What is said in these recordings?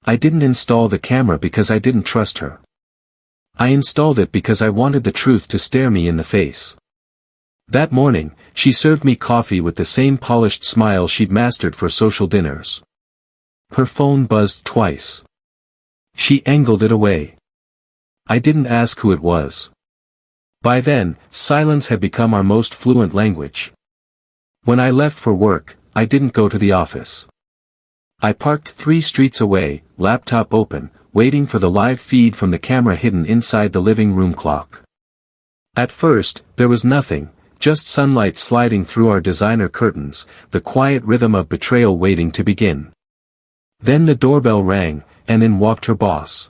I didn't install the camera because I didn't trust her. I installed it because I wanted the truth to stare me in the face. That morning, she served me coffee with the same polished smile she'd mastered for social dinners. Her phone buzzed twice. She angled it away. I didn't ask who it was. By then, silence had become our most fluent language. When I left for work, I didn't go to the office. I parked 3 streets away, laptop open, waiting for the live feed from the camera hidden inside the living room clock. At first, there was nothing, just sunlight sliding through our designer curtains, the quiet rhythm of betrayal waiting to begin. Then the doorbell rang, and in walked her boss.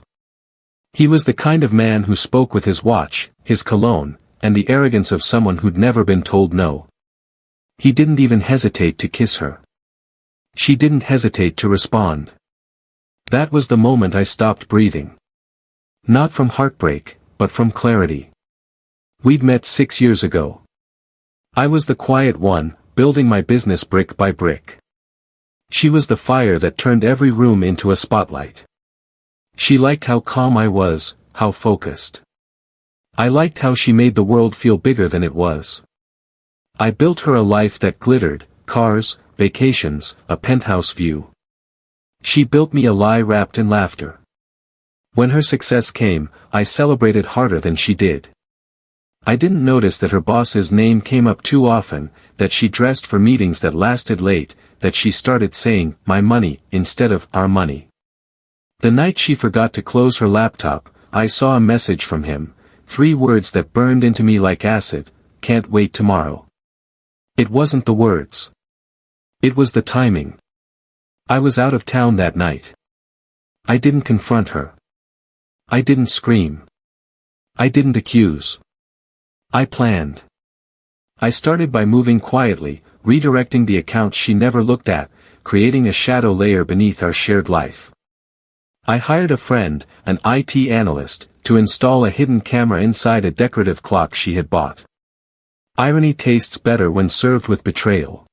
He was the kind of man who spoke with his watch, his cologne, and the arrogance of someone who'd never been told no. He didn't even hesitate to kiss her. She didn't hesitate to respond. That was the moment I stopped breathing. Not from heartbreak, but from clarity. We'd met 6 years ago. I was the quiet one, building my business brick by brick. She was the fire that turned every room into a spotlight. She liked how calm I was, how focused. I liked how she made the world feel bigger than it was. I built her a life that glittered, cars, vacations, a penthouse view. She built me a lie wrapped in laughter. When her success came, I celebrated harder than she did. I didn't notice that her boss's name came up too often, that she dressed for meetings that lasted late, that she started saying, "my money," instead of, "our money." The night she forgot to close her laptop, I saw a message from him, 3 words that burned into me like acid: "Can't wait tomorrow." It wasn't the words. It was the timing. I was out of town that night. I didn't confront her. I didn't scream. I didn't accuse. I planned. I started by moving quietly, redirecting the accounts she never looked at, creating a shadow layer beneath our shared life. I hired a friend, an IT analyst, to install a hidden camera inside a decorative clock she had bought. Irony tastes better when served with betrayal.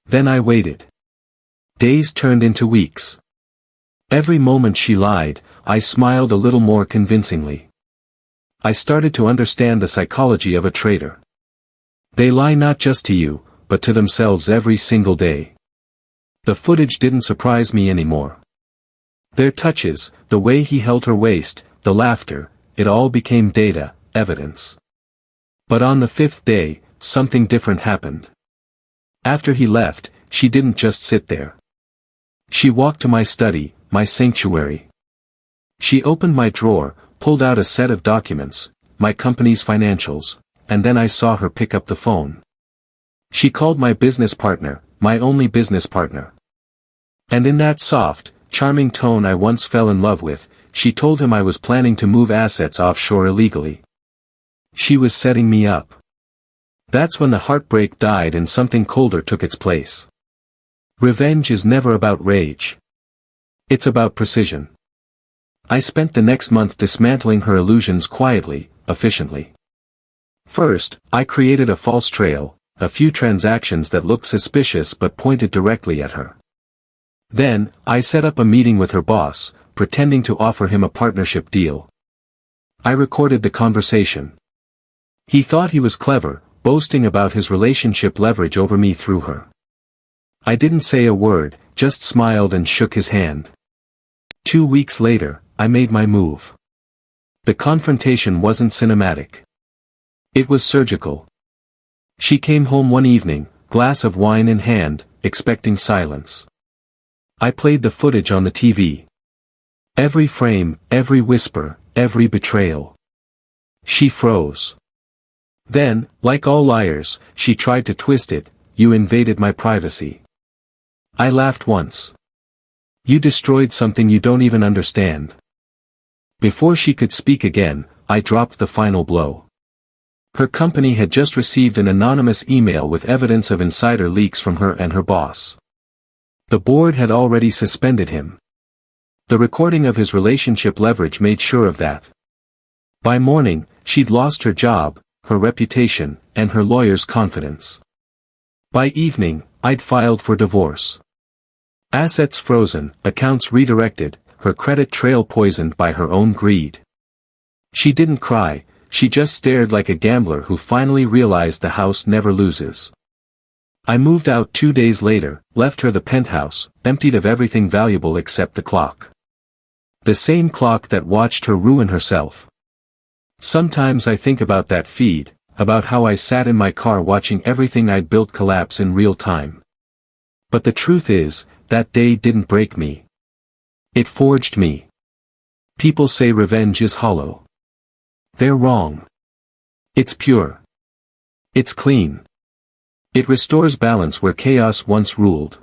Then I waited. Days turned into weeks. Every moment she lied, I smiled a little more convincingly. I started to understand the psychology of a traitor. They lie not just to you, but to themselves every single day. The footage didn't surprise me anymore. Their touches, the way he held her waist, the laughter, it all became data, evidence. But on the 5th day, something different happened. After he left, she didn't just sit there. She walked to my study, my sanctuary. She opened my drawer, pulled out a set of documents, my company's financials, and then I saw her pick up the phone. She called my business partner, my only business partner. And in that soft, charming tone I once fell in love with, she told him I was planning to move assets offshore illegally. She was setting me up. That's when the heartbreak died and something colder took its place. Revenge is never about rage. It's about precision. I spent the next month dismantling her illusions quietly, efficiently. First, I created a false trail, a few transactions that looked suspicious but pointed directly at her. Then, I set up a meeting with her boss, pretending to offer him a partnership deal. I recorded the conversation. He thought he was clever, boasting about his relationship leverage over me through her. I didn't say a word, just smiled and shook his hand. 2 weeks later, I made my move. The confrontation wasn't cinematic. It was surgical. She came home one evening, glass of wine in hand, expecting silence. I played the footage on the TV. Every frame, every whisper, every betrayal. She froze. Then, like all liars, she tried to twist it: "You invaded my privacy." I laughed once. "You destroyed something you don't even understand." Before she could speak again, I dropped the final blow. Her company had just received an anonymous email with evidence of insider leaks from her and her boss. The board had already suspended him. The recording of his relationship leverage made sure of that. By morning, she'd lost her job, her reputation, and her lawyer's confidence. By evening, I'd filed for divorce. Assets frozen, accounts redirected, her credit trail poisoned by her own greed. She didn't cry, she just stared like a gambler who finally realized the house never loses. I moved out 2 days later, left her the penthouse, emptied of everything valuable except the clock. The same clock that watched her ruin herself. Sometimes I think about that feed, about how I sat in my car watching everything I'd built collapse in real time. But the truth is, that day didn't break me. It forged me. People say revenge is hollow. They're wrong. It's pure. It's clean. It restores balance where chaos once ruled.